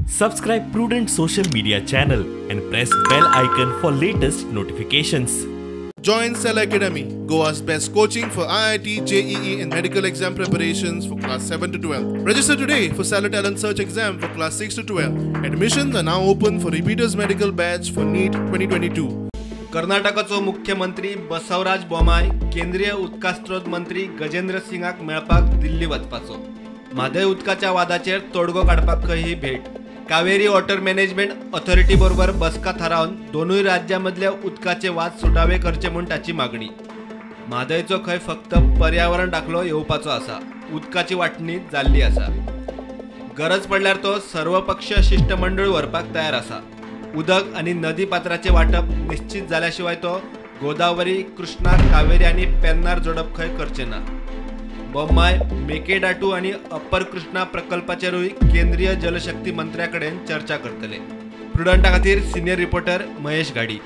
Subscribe Prudent social media channel and press bell icon for latest notifications. Join Cell Academy, Goa's best coaching for IIT, JEE and medical exam preparations for class 7 to 12. Register today for Cell Talent Search exam for class 6 to 12. Admissions are now open for repeaters medical batch for NEET 2022. कर्नाटकाचो मुख्यमंत्री बसवराज बोमाय केंद्रीय उदका स्त्रोत मंत्री गजेंद्र सिंगाक मेळपाक दिल्ली वचपाचो. म्हादय उदकाच्या वादाचेर तोडगो काडपाक ही भेट. कावेरी वॉटर मॅनेजमेंट ऑथॉरिटी बरोबर बसका थारावन दोनूय राज्यांमधल्या उदकाचे वाद सुटावे करचे म्हूण ताची मागणी. म्हादयचो खंय फक्त पर्यावरण दाखलो येवपाचो आसा. उदकाची वांटणी जाल्ली आसा. गरज पडल्यार तो सर्वपक्षीय शिष्टमंडळ व्हरपाक तयार आसा. उदक आणि नदी पात्राचे वाटप निश्चित झाल्याशिवाय तो गोदावरी, कृष्णा, कावेरी आणि पेन्नार जोडप खंय करचे ना. बोम्माय मेकेडाटू आणि अप्पर कृष्णा प्रकल्पाचेरूय केंद्रीय जलशक्ती मंत्र्याकडेन चर्चा करतले. प्रुडंटा खातीर सिनियर रिपोर्टर महेश गाडी.